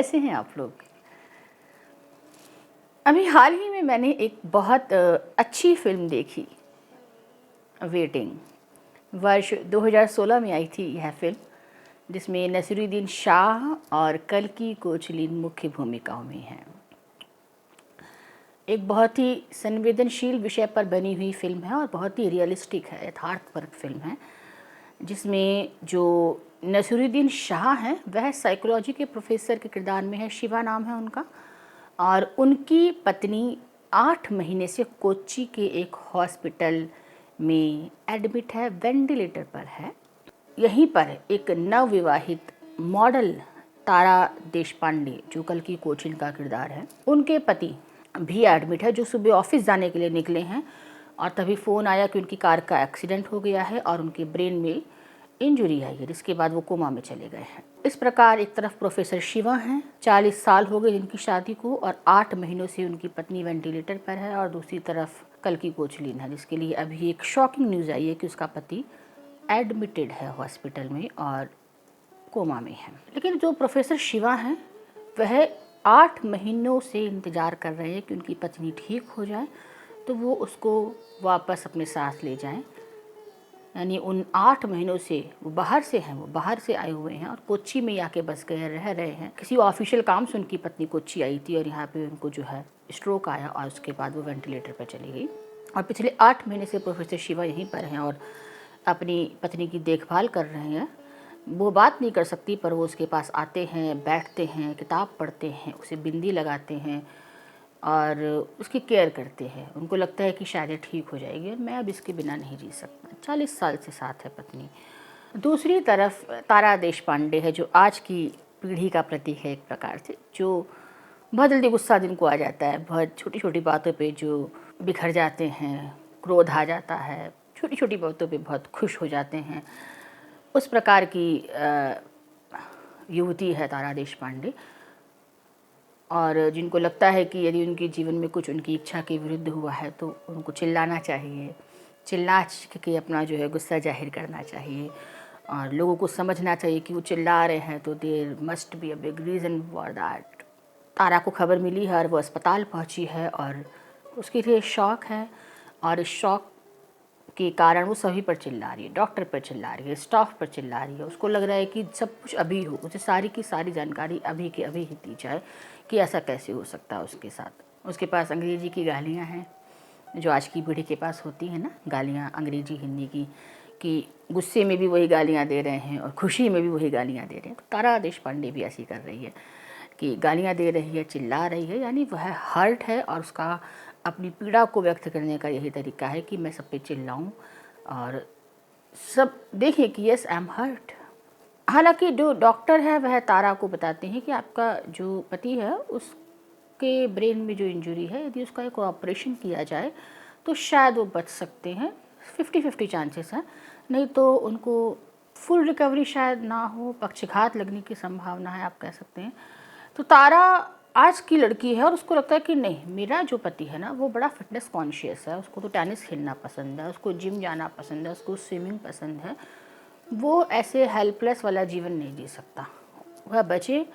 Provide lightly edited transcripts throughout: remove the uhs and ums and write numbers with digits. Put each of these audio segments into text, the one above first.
कैसे हैं आप लोग? अभी हाल ही में मैंने एक बहुत अच्छी फ़िल्म देखी, वेटिंग। वर्ष 2016 में आई थी यह फ़िल्म, जिसमें नसीरुद्दीन शाह और कल्कि कोचलिन मुख्य भूमिकाओं में हैं। एक बहुत ही संवेदनशील विषय पर बनी हुई फ़िल्म है और बहुत ही रियलिस्टिक है, यथार्थपरक फ़िल्म है, जिसमें जो नसीरुद्दीन शाह हैं वह साइकोलॉजी के प्रोफेसर के किरदार में है, शिवा नाम है उनका, और उनकी पत्नी 8 महीने से कोच्चि के एक हॉस्पिटल में एडमिट है, वेंटिलेटर पर है। यहीं पर एक नवविवाहित मॉडल तारा देशपांडे, जो कल्कि कोचलिन का किरदार है, उनके पति भी एडमिट है, जो सुबह ऑफिस जाने के लिए निकले हैं और तभी फ़ोन आया कि उनकी कार का एक्सीडेंट हो गया है और उनके ब्रेन में इंजरी आई है, जिसके बाद वो कोमा में चले गए हैं। इस प्रकार एक तरफ प्रोफेसर शिवा हैं, 40 साल हो गए जिनकी शादी को और 8 महीनों से उनकी पत्नी वेंटिलेटर पर है, और दूसरी तरफ कल्कि कोचलिन है, जिसके लिए अभी एक शॉकिंग न्यूज़ आई है कि उसका पति एडमिटेड है हॉस्पिटल में और कोमा में है। लेकिन जो प्रोफेसर शिवा हैं वह 8 महीनों से इंतज़ार कर रहे हैं कि उनकी पत्नी ठीक हो जाए तो वो उसको वापस अपने साथ ले जाएं। यानी उन 8 महीनों से वो बाहर से आए हुए हैं और कोच्चि में आके बस गए रह रहे हैं। किसी ऑफिशियल काम से उनकी पत्नी कोच्चि आई थी और यहाँ पे उनको जो है स्ट्रोक आया और उसके बाद वो वेंटिलेटर पर चली गई, और पिछले 8 महीने से प्रोफेसर शिवा यहीं पर हैं और अपनी पत्नी की देखभाल कर रहे हैं। वो बात नहीं कर सकती पर वो उसके पास आते हैं, बैठते हैं, किताब पढ़ते हैं, उसे बिंदी लगाते हैं और उसकी केयर करते हैं। उनको लगता है कि शायद ये ठीक हो जाएगी और मैं अब इसके बिना नहीं जी सकता। 40 साल से साथ है पत्नी। दूसरी तरफ तारा देशपांडे है, जो आज की पीढ़ी का प्रतीक है एक प्रकार से, जो बहुत जल्दी गुस्सा जिनको आ जाता है, बहुत छोटी छोटी बातों पे जो बिखर जाते हैं, क्रोध आ जाता है, छोटी छोटी बातों पे बहुत खुश हो जाते हैं, उस प्रकार की युवती है तारा देशपांडे। और जिनको लगता है कि यदि उनके जीवन में कुछ उनकी इच्छा के विरुद्ध हुआ है तो उनको चिल्लाना चाहिए, चिल्ला के अपना जो है गुस्सा जाहिर करना चाहिए और लोगों को समझना चाहिए कि वो चिल्ला रहे हैं तो there must be a big reason for that. Tara को खबर मिली है और वो अस्पताल पहुंची है और उसके लिए शौक है, और इस शौक के कारण वो सभी पर चिल्ला रही है, डॉक्टर पर चिल्ला रही है, स्टाफ पर चिल्ला रही है। उसको लग रहा है कि सब कुछ अभी हो, उसे सारी की सारी जानकारी अभी के अभी ही दी जाए कि ऐसा कैसे हो सकता है उसके साथ। उसके पास अंग्रेजी की गालियाँ हैं जो आज की पीढ़ी के पास होती है ना, गालियाँ अंग्रेजी हिंदी की, कि गुस्से में भी वही गालियाँ दे रहे हैं और खुशी में भी वही गालियाँ दे रहे हैं। तो तारा देशपांडे भी ऐसी कर रही है कि गालियाँ दे रही है, चिल्ला रही है, यानी वह हर्ट है और उसका अपनी पीड़ा को व्यक्त करने का यही तरीका है कि मैं सब पे चिल्लाऊं और सब देखें कि यस आई एम हर्ट। हालांकि जो डॉक्टर है वह तारा को बताते हैं कि आपका जो पति है उसके ब्रेन में जो इंजरी है, यदि उसका एक ऑपरेशन किया जाए तो शायद वो बच सकते हैं, 50-50 चांसेस हैं, नहीं तो उनको फुल रिकवरी शायद ना हो, पक्षघात लगने की संभावना है, आप कह सकते हैं। तो तारा आज की लड़की है और उसको लगता है कि नहीं, मेरा जो पति है ना वो बड़ा फिटनेस कॉन्शियस है, उसको तो टेनिस खेलना पसंद है, उसको जिम जाना पसंद है, उसको स्विमिंग पसंद है, वो ऐसे हेल्पलेस वाला जीवन नहीं जी सकता। वह बचे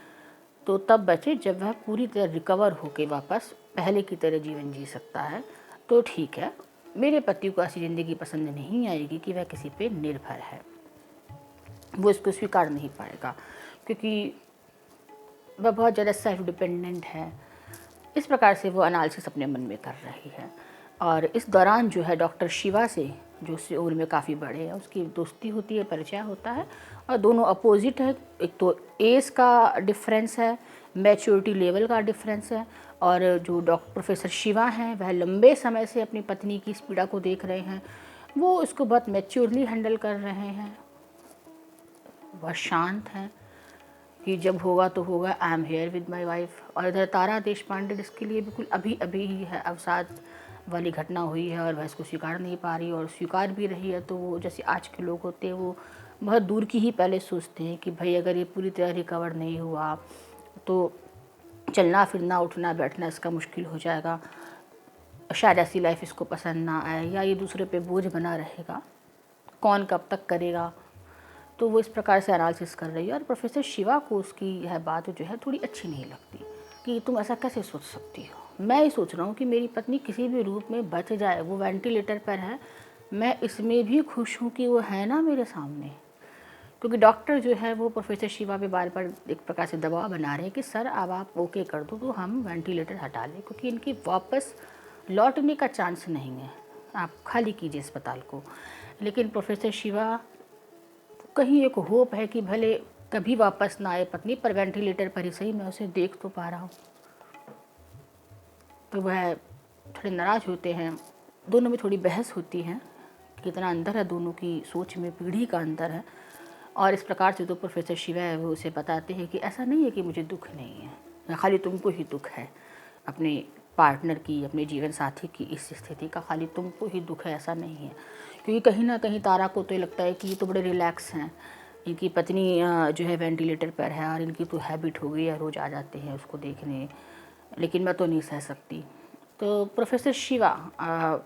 तो तब बचे जब वह पूरी तरह रिकवर होकर वापस पहले की तरह जीवन जी सकता है तो ठीक है। मेरे पति को ऐसी ज़िंदगी पसंद नहीं आएगी कि वह किसी पे निर्भर है, वो इसको स्वीकार नहीं पाएगा क्योंकि वह बहुत ज़्यादा सेल्फ डिपेंडेंट है। इस प्रकार से वो एनालिसिस अपने मन में कर रही है। और इस दौरान जो है डॉक्टर शिवा से, जो उससे उम्र में काफ़ी बड़े हैं, उसकी दोस्ती होती है, परिचय होता है, और दोनों अपोजिट है। एक तो एज का डिफरेंस है, मैच्योरिटी लेवल का डिफरेंस है, और जो डॉक्टर प्रोफेसर शिवा हैं वह लंबे समय से अपनी पत्नी की इस पीड़ा को देख रहे हैं, वो इसको बहुत मैच्योरली हैंडल कर रहे हैं, वह शांत हैं कि जब होगा तो होगा, I am here with my wife. और इधर तारा देशपांडे जिसके लिए बिल्कुल अभी अभी ही है अवसाद वाली घटना हुई है और वह इसको स्वीकार नहीं पा रही, और स्वीकार भी रही है तो वो जैसे आज के लोग होते हैं वो बहुत दूर की ही पहले सोचते हैं कि भाई अगर ये पूरी तरह रिकवर नहीं हुआ तो चलना फिरना उठना बैठना इसका मुश्किल हो जाएगा, शायद ऐसी लाइफ इसको पसंद ना आए, या ये दूसरे पे बोझ बना रहेगा, कौन कब तक करेगा। तो वो इस प्रकार से एनालिसिस कर रही है और प्रोफेसर शिवा को उसकी यह बात जो है थोड़ी अच्छी नहीं लगती कि तुम ऐसा कैसे सोच सकती हो। मैं ये सोच रहा हूँ कि मेरी पत्नी किसी भी रूप में बच जाए, वो वेंटिलेटर पर है, मैं इसमें भी खुश हूँ कि वो है ना मेरे सामने। क्योंकि डॉक्टर जो है वो प्रोफेसर शिवा पे बार बार एक प्रकार से दबाव बना रहे हैं कि सर अब आप ओके कर दो तो हम वेंटिलेटर हटा लें, क्योंकि इनकी वापस लौटने का चांस नहीं है, आप खाली कीजिए अस्पताल को। लेकिन प्रोफेसर शिवा कहीं एक होप है कि भले कभी वापस ना आए पत्नी, पर वेंटिलेटर पर ही सही मैं उसे देख तो पा रहा हूँ। तो वह थोड़े नाराज़ होते हैं, दोनों में थोड़ी बहस होती है, कितना अंतर है दोनों की सोच में, पीढ़ी का अंतर है। और इस प्रकार से तो प्रोफेसर शिवा है वो उसे बताते हैं कि ऐसा नहीं है कि मुझे दुख नहीं है, या खाली तुमको ही दुख है अपने पार्टनर की, अपने जीवन साथी की इस स्थिति का, खाली तुमको ही दुख है, ऐसा नहीं है। क्योंकि कहीं ना कहीं तारा को तो ये लगता है कि ये तो बड़े रिलैक्स हैं, इनकी पत्नी जो है वेंटिलेटर पर है और इनकी तो हैबिट हो गई है, रोज़ आ जाते हैं उसको देखने, लेकिन मैं तो नहीं सह सकती। तो प्रोफेसर शिवा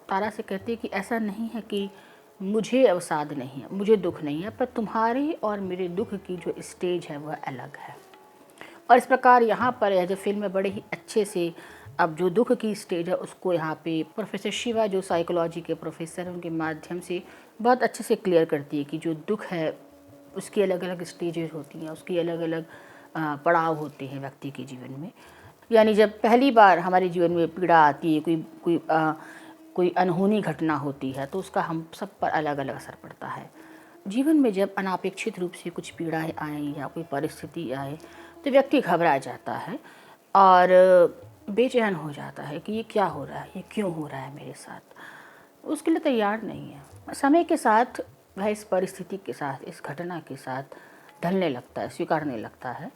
तारा से कहते हैं कि ऐसा नहीं है कि मुझे अवसाद नहीं है, मुझे दुख नहीं है, पर तुम्हारे और मेरे दुख की जो स्टेज है वह अलग है। और इस प्रकार यहाँ पर यह जो फिल्म है बड़े ही अच्छे से अब जो दुख की स्टेज है उसको यहाँ पे प्रोफेसर शिवा जो साइकोलॉजी के प्रोफेसर हैं उनके माध्यम से बहुत अच्छे से क्लियर करती है कि जो दुख है उसकी अलग अलग स्टेजेस होती हैं, उसकी अलग अलग पड़ाव होते हैं व्यक्ति के जीवन में। यानी जब पहली बार हमारे जीवन में पीड़ा आती है, कोई अनहोनी घटना होती है, तो उसका हम सब पर अलग अलग असर पड़ता है। जीवन में जब अनापेक्षित रूप से कुछ पीड़ाएँ आएँ या कोई परिस्थिति आए तो व्यक्ति घबरा जाता है और बेचैन हो जाता है कि ये क्या हो रहा है, ये क्यों हो रहा है मेरे साथ, उसके लिए तैयार नहीं है। समय के साथ वह इस परिस्थिति के साथ, इस घटना के साथ ढलने लगता है, स्वीकारने लगता है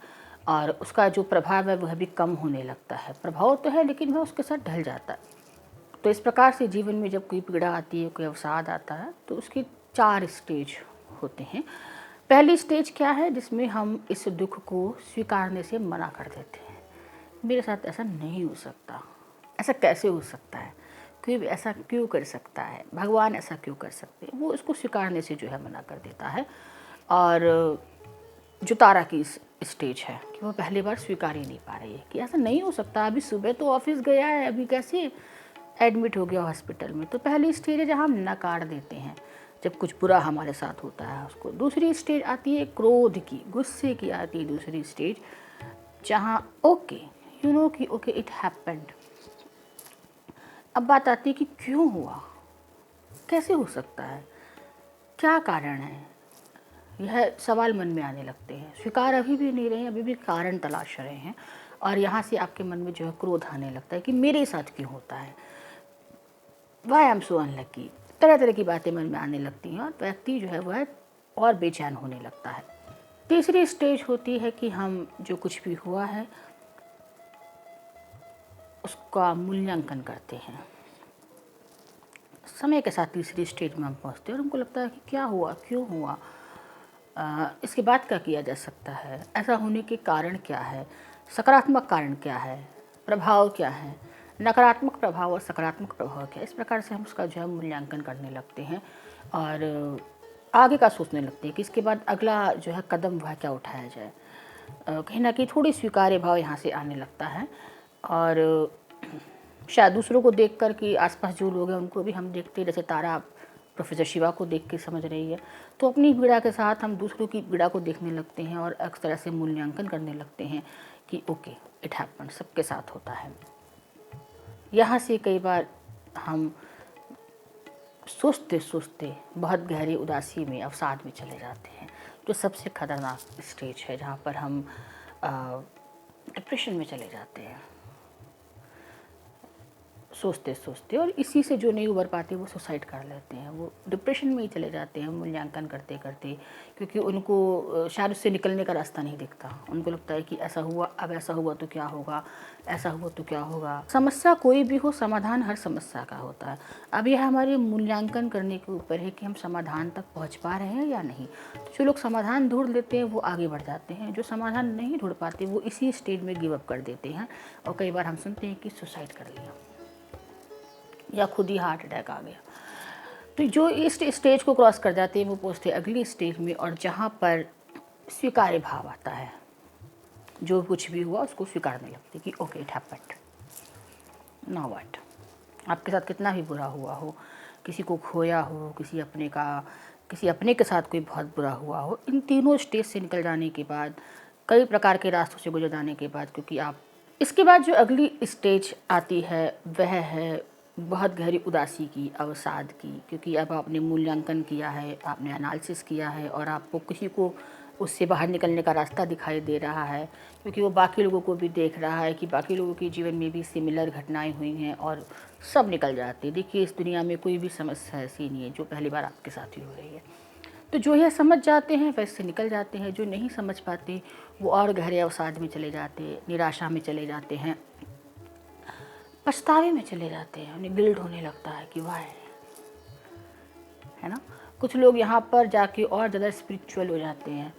और उसका जो प्रभाव है वह भी कम होने लगता है। प्रभाव तो है लेकिन वह उसके साथ ढल जाता है। तो इस प्रकार से जीवन में जब कोई पीड़ा आती है, कोई अवसाद आता है, तो उसकी 4 स्टेज होते हैं। पहली स्टेज क्या है, जिसमें हम इस दुख को स्वीकारने से मना कर देते हैं। मेरे साथ ऐसा नहीं हो सकता, ऐसा कैसे हो सकता है, कोई भी ऐसा क्यों कर सकता है, भगवान ऐसा क्यों कर सकते हैं, वो उसको स्वीकारने से जो है मना कर देता है। और जो तारा की स्टेज है कि वो पहली बार स्वीकार ही नहीं पा रही है कि ऐसा नहीं हो सकता, अभी सुबह तो ऑफिस गया है, अभी कैसे एडमिट हो गया हॉस्पिटल में। तो पहली स्टेज है जहाँ हम नकार देते हैं जब कुछ बुरा हमारे साथ होता है उसको। दूसरी स्टेज आती है क्रोध की, गुस्से की आती है दूसरी स्टेज, जहाँ ओके यू नो कि ओके इट हैपेंड। अब बात आती है कि क्यों हुआ, कैसे हो सकता है, क्या कारण है, यह सवाल मन में आने लगते हैं। स्वीकार अभी भी नहीं रहे हैं, अभी भी कारण तलाश रहे हैं और यहाँ से आपके मन में जो है क्रोध आने लगता है कि मेरे साथ क्यों होता है, why I am so unlucky. तरह तरह की बातें मन में आने लगती हैं और व्यक्ति जो है वह और बेचैन होने लगता है। तीसरी स्टेज होती है कि हम जो कुछ भी हुआ है उसका मूल्यांकन करते हैं। समय के साथ तीसरी स्टेज में हम पहुँचते हैं और हमको लगता है कि क्या हुआ, क्यों हुआ, इसके बाद क्या किया जा सकता है, ऐसा होने के कारण क्या है, सकारात्मक कारण क्या है, प्रभाव क्या है, नकारात्मक प्रभाव और सकारात्मक प्रभाव क्या है। इस प्रकार से हम उसका जो है मूल्यांकन करने लगते हैं और आगे का सोचने लगते हैं कि इसके बाद अगला जो है कदम वह क्या उठाया जाए। कहीं ना कहीं थोड़ी स्वीकार्य भाव यहाँ से आने लगता है और शायद दूसरों को देख कर कि आसपास जो लोग हैं उनको भी हम देखते हैं, जैसे तारा प्रोफेसर शिवा को देख के समझ रही है, तो अपनी पीड़ा के साथ हम दूसरों की पीड़ा को देखने लगते हैं और एक तरह से मूल्यांकन करने लगते हैं कि ओके इट हैपन, सबके साथ होता है। यहाँ से कई बार हम सोचते सोचते बहुत गहरी उदासी में, अवसाद में चले जाते हैं, जो सबसे खतरनाक स्टेज है, जहाँ पर हम डिप्रेशन में चले जाते हैं सोचते सोचते। और इसी से जो नहीं उबर पाते वो सुसाइड कर लेते हैं, वो डिप्रेशन में ही चले जाते हैं मूल्यांकन करते करते, क्योंकि उनको शायद उससे निकलने का रास्ता नहीं दिखता। उनको लगता है कि ऐसा हुआ, अब ऐसा हुआ तो क्या होगा, ऐसा हुआ तो क्या होगा। समस्या कोई भी हो, समाधान हर समस्या का होता है। अब यह हमारे मूल्यांकन करने के ऊपर है कि हम समाधान तक पहुँच पा रहे हैं या नहीं। तो जो लोग समाधान ढूंढ लेते हैं वो आगे बढ़ जाते हैं, जो समाधान नहीं ढूंढ पाते वो इसी स्टेज में गिव अप कर देते हैं। और कई बार हम सुनते हैं कि सुसाइड कर लिया या खुद ही हार्ट अटैक आ गया। तो जो इस स्टेज को क्रॉस कर जाते हैं वो पहुँचते हैं अगली स्टेज में, और जहाँ पर स्वीकार्य भाव आता है। जो कुछ भी हुआ उसको स्वीकारने लगते कि okay it happened, now what. आपके साथ कितना भी बुरा हुआ हो, किसी को खोया हो, किसी अपने के साथ कोई बहुत बुरा हुआ हो, इन तीनों स्टेज से निकल जाने के बाद, कई प्रकार के रास्तों से गुजर जाने के बाद, क्योंकि आप इसके बाद जो अगली स्टेज आती है वह है बहुत गहरी उदासी की, अवसाद की, क्योंकि अब आपने मूल्यांकन किया है, आपने एनालिसिस किया है और आपको किसी को उससे बाहर निकलने का रास्ता दिखाई दे रहा है, क्योंकि वो बाकी लोगों को भी देख रहा है कि बाकी लोगों के जीवन में भी सिमिलर घटनाएं हुई हैं और सब निकल जाते हैं। देखिए इस दुनिया में कोई भी समस्या ऐसी नहीं है जो पहली बार आपके साथ ही हो रही है। तो जो यह समझ जाते हैं वैसे निकल जाते हैं, जो नहीं समझ पाते वो और गहरे अवसाद में चले जाते हैं, निराशा में चले जाते हैं, पछतावे में चले जाते हैं, उन्हें गिल्ट होने लगता है कि वाह, है ना। कुछ लोग यहाँ पर जाके और ज़्यादा स्पिरिचुअल हो जाते हैं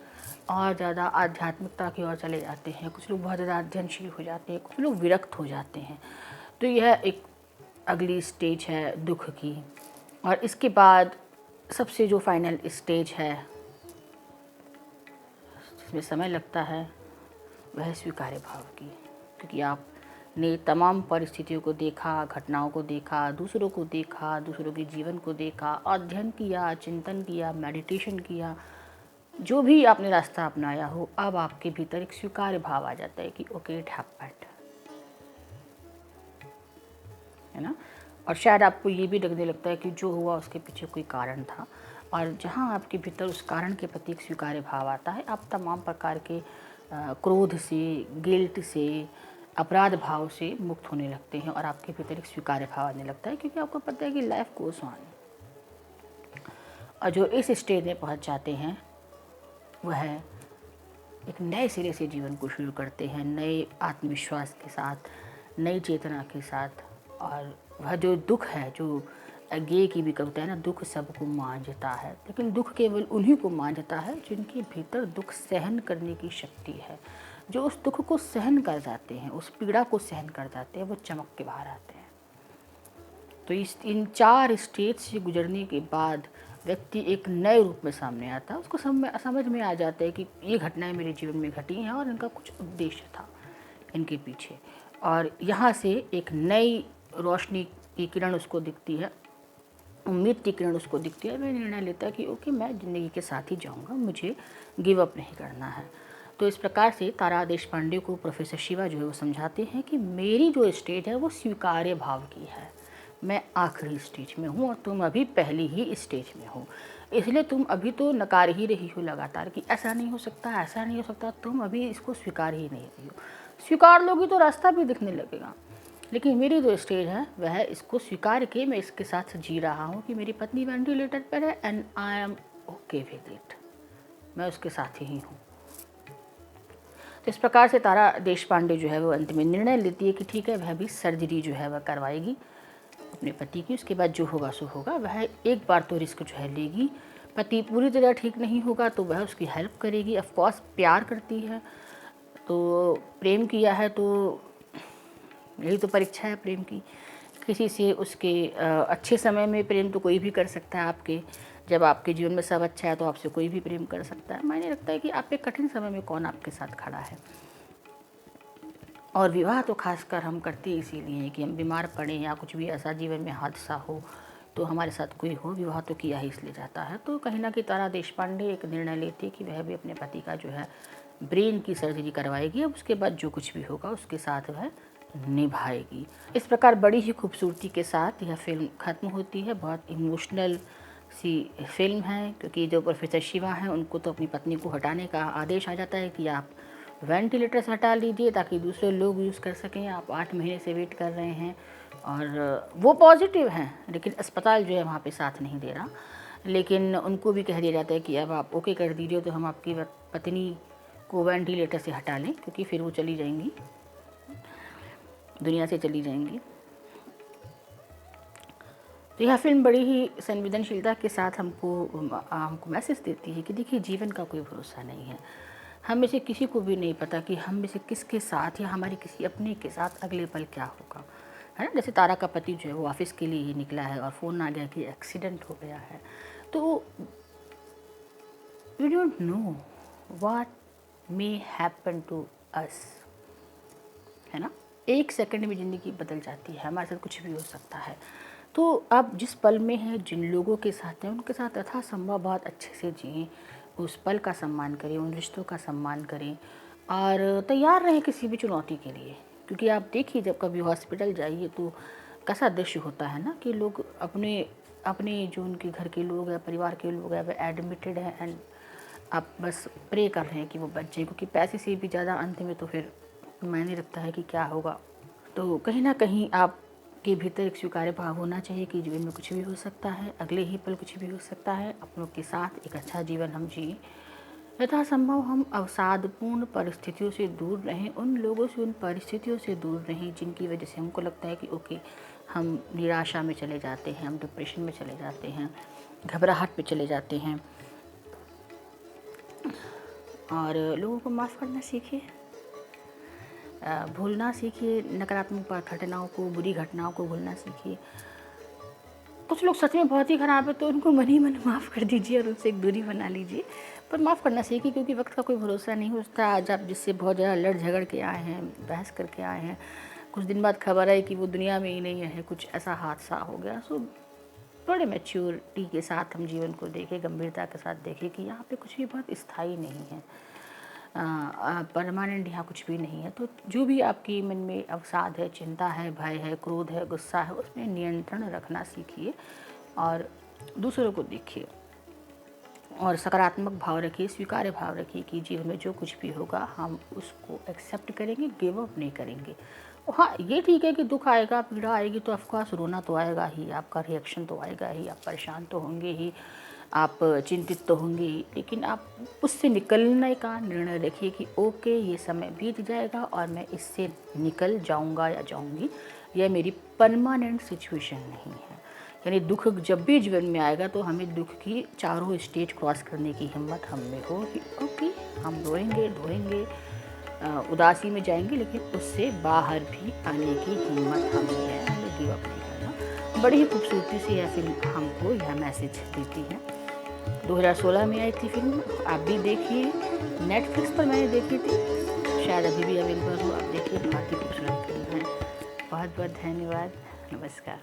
और ज़्यादा आध्यात्मिकता की ओर चले जाते हैं, कुछ लोग बहुत ज़्यादा अध्ययनशील हो जाते हैं, कुछ लोग विरक्त हो जाते हैं। तो यह एक अगली स्टेज है दुख की। और इसके बाद सबसे जो फाइनल स्टेज है जिसमें समय लगता है वह स्वीकार्य भाव की, क्योंकि आपने तमाम परिस्थितियों को देखा, घटनाओं को देखा, दूसरों को देखा, दूसरों के जीवन को देखा, अध्ययन किया, चिंतन किया, मेडिटेशन किया, जो भी आपने रास्ता अपनाया हो, अब आपके भीतर एक स्वीकार्य भाव आ जाता है कि ओके इट हैपेंड, है ना। और शायद आपको ये भी लगने लगता है कि जो हुआ उसके पीछे कोई कारण था, और जहाँ आपके भीतर उस कारण के प्रति एक स्वीकार्य भाव आता है, आप तमाम प्रकार के क्रोध से, गिल्ट से, अपराध भाव से मुक्त होने लगते हैं और आपके भीतर एक स्वीकार्य भाव आने लगता है, क्योंकि आपको पता है कि लाइफ गोज़ ऑन। और जो इस स्टेज में पहुँच जाते हैं वह एक नए सिरे से जीवन को शुरू करते हैं, नए आत्मविश्वास के साथ, नई चेतना के साथ। और वह जो दुख है, जो गे की भी कविता है ना, दुख सबको मांझता है, लेकिन दुख केवल उन्हीं को मांझता है जिनके भीतर दुख सहन करने की शक्ति है। जो उस दुख को सहन कर जाते हैं, उस पीड़ा को सहन कर जाते हैं, वो चमक के बाहर आते हैं। तो इन 4 स्टेज से गुजरने के बाद व्यक्ति एक नए रूप में सामने आता है। उसको समझ में आ जाता है कि ये घटनाएं मेरे जीवन में घटी हैं और इनका कुछ उद्देश्य था इनके पीछे, और यहाँ से एक नई रोशनी की किरण उसको दिखती है, उम्मीद की किरण उसको दिखती है। वह निर्णय लेता है कि ओके मैं ज़िंदगी के साथ ही जाऊँगा, मुझे गिव अप नहीं करना है। तो इस प्रकार से तारा देशपांडे को प्रोफेसर शिवा जो है वो समझाते हैं कि मेरी जो स्टेज है वो स्वीकार्य भाव की है, मैं आखिरी स्टेज में हूँ और तुम अभी पहली ही स्टेज में हो, इसलिए तुम अभी तो नकार ही रही हो लगातार कि ऐसा नहीं हो सकता, ऐसा नहीं हो सकता। तुम अभी इसको स्वीकार ही नहीं रही हो। स्वीकार लोगी तो रास्ता भी दिखने लगेगा, लेकिन मेरी जो स्टेज है वह इसको स्वीकार के मैं इसके साथ जी रहा हूँ कि मेरी पत्नी वेंटिलेटर पर है and I am okay with it, मैं उसके साथ ही हूँ। तो इस प्रकार से तारा देशपांडे जो है वो अंत में निर्णय लेती है कि ठीक है, वह भी सर्जरी जो है वह करवाएगी अपने पति की। उसके बाद जो होगा सो होगा। वह एक बार तो रिस्क जो है लेगी, पति पूरी तरह ठीक नहीं होगा तो वह उसकी हेल्प करेगी। ऑफकोर्स प्यार करती है, तो प्रेम किया है तो यही तो परीक्षा है प्रेम की। किसी से उसके अच्छे समय में प्रेम तो कोई भी कर सकता है आपके, जब आपके जीवन में सब अच्छा है तो आपसे कोई भी प्रेम कर सकता है। मायने रखता है कि आपके कठिन समय में कौन आपके साथ खड़ा है। और विवाह तो खासकर हम करते इसीलिए हैं कि हम बीमार पड़ें या कुछ भी ऐसा जीवन में हादसा हो तो हमारे साथ कोई हो, विवाह तो किया ही इसलिए जाता है। तो कहीं ना कहीं तारा देशपांडे एक निर्णय लेती है कि वह भी अपने पति का जो है ब्रेन की सर्जरी करवाएगी। अब उसके बाद जो कुछ भी होगा उसके साथ वह निभाएगी। इस प्रकार बड़ी ही खूबसूरती के साथ यह फिल्म ख़त्म होती है। बहुत इमोशनल सी फिल्म है, क्योंकि जो प्रोफेसर शिवा हैं उनको तो अपनी पत्नी को हटाने का आदेश आ जाता है कि आप वेंटिलेटर से हटा लीजिए ताकि दूसरे लोग यूज़ कर सकें। आप 8 महीने से वेट कर रहे हैं और वो पॉजिटिव हैं, लेकिन अस्पताल जो है वहाँ पे साथ नहीं दे रहा। लेकिन उनको भी कह दिया जाता है कि अब आप ओके कर दीजिए तो हम आपकी पत्नी को वेंटिलेटर से हटा लें, क्योंकि फिर वो चली जाएंगी, दुनिया से चली जाएंगी। तो यह फिल्म बड़ी ही संवेदनशीलता के साथ हमको मैसेज देती है कि देखिए जीवन का कोई भरोसा नहीं है। हम में से किसी को भी नहीं पता कि हम में से किसके साथ या हमारे किसी अपने के साथ अगले पल क्या होगा। है ना। जैसे तारा का पति जो है वो ऑफिस के लिए ही निकला है और फ़ोन आ गया कि एक्सीडेंट हो गया है, तो we don't know what may happen to us, है ना। एक सेकंड में ज़िंदगी बदल जाती है, हमारे साथ कुछ भी हो सकता है। तो आप जिस पल में हैं, जिन लोगों के साथ हैं, उनके साथ यथासंभव बहुत अच्छे से जिएं, उस पल का सम्मान करें, उन रिश्तों का सम्मान करें और तैयार रहें किसी भी चुनौती के लिए। क्योंकि आप देखिए जब कभी हॉस्पिटल जाइए तो कैसा दृश्य होता है ना कि लोग अपने अपने जो उनके घर के लोग हैं, परिवार के लोग हैं, वे एडमिटेड हैं एंड आप बस प्रे कर रहे हैं कि वो बच जाए, क्योंकि पैसे से भी ज़्यादा अंत में तो फिर मायने रखता है कि क्या होगा। तो कहीं ना कहीं आपके भीतर एक स्वीकार्य भाव होना चाहिए कि जीवन में कुछ भी हो सकता है, अगले ही पल कुछ भी हो सकता है। अपनों के साथ एक अच्छा जीवन हम जिए, यथासंभव हम अवसादपूर्ण परिस्थितियों से दूर रहें, उन लोगों से, उन परिस्थितियों से दूर रहें जिनकी वजह से हमको लगता है कि ओके हम निराशा में चले जाते हैं, हम डिप्रेशन में चले जाते हैं, घबराहट में चले जाते हैं। और लोगों को माफ़ करना सीखिए, भूलना सीखिए, नकारात्मक घटनाओं को, बुरी घटनाओं को भूलना सीखिए। कुछ लोग सच में बहुत ही ख़राब है तो उनको मन ही मन माफ़ कर दीजिए और उनसे एक दूरी बना लीजिए, पर माफ़ करना सीखिए, क्योंकि वक्त का कोई भरोसा नहीं होता। आज आप जिससे बहुत ज़्यादा लड़ झगड़ के आए हैं, बहस करके आए हैं, कुछ दिन बाद खबर आई कि वो दुनिया में ही नहीं है, कुछ ऐसा हादसा हो गया। सो थोड़े मैच्योरिटी के साथ हम जीवन को देखें, गंभीरता के साथ देखें कि यहाँ पे कुछ भी बहुत स्थायी नहीं है, परमानेंट यहाँ कुछ भी नहीं है। तो जो भी आपकी मन में अवसाद है, चिंता है, भय है, क्रोध है, गुस्सा है, उसमें नियंत्रण रखना सीखिए और दूसरों को देखिए और सकारात्मक भाव रखिए, स्वीकार्य भाव रखिए कि जीवन में जो कुछ भी होगा हम उसको एक्सेप्ट करेंगे, गिव अप नहीं करेंगे। हाँ, ये ठीक है कि दुख आएगा, पीड़ा आएगी तो ऑफकोर्स रोना तो आएगा ही, आपका रिएक्शन तो आएगा ही, आप परेशान तो होंगे ही, आप चिंतित तो होंगे ही, लेकिन आप उससे निकलने का निर्णय रखिए कि ओके ये समय बीत जाएगा और मैं इससे निकल जाऊंगा या जाऊंगी, यह मेरी परमानेंट सिचुएशन नहीं है। यानी दुख जब भी जीवन में आएगा तो हमें दुख की चारों स्टेज क्रॉस करने की हिम्मत हम में हो कि ओके हम रोएंगे, ढोएंगे, उदासी में जाएंगे, लेकिन उससे बाहर भी आने की हिम्मत हमें है, हमें गिव अप नहीं करना। बड़ी ही खूबसूरती से यह फिल्म हमको यह मैसेज देती है। 2016 में आई थी फिल्म, आप भी देखिए, नेटफ्लिक्स पर मैंने देखी थी, शायद अभी भी अवेलेबल हो, आप देखिए, बहुत ही खूबसूरत फिल्म है। बहुत बहुत धन्यवाद, नमस्कार।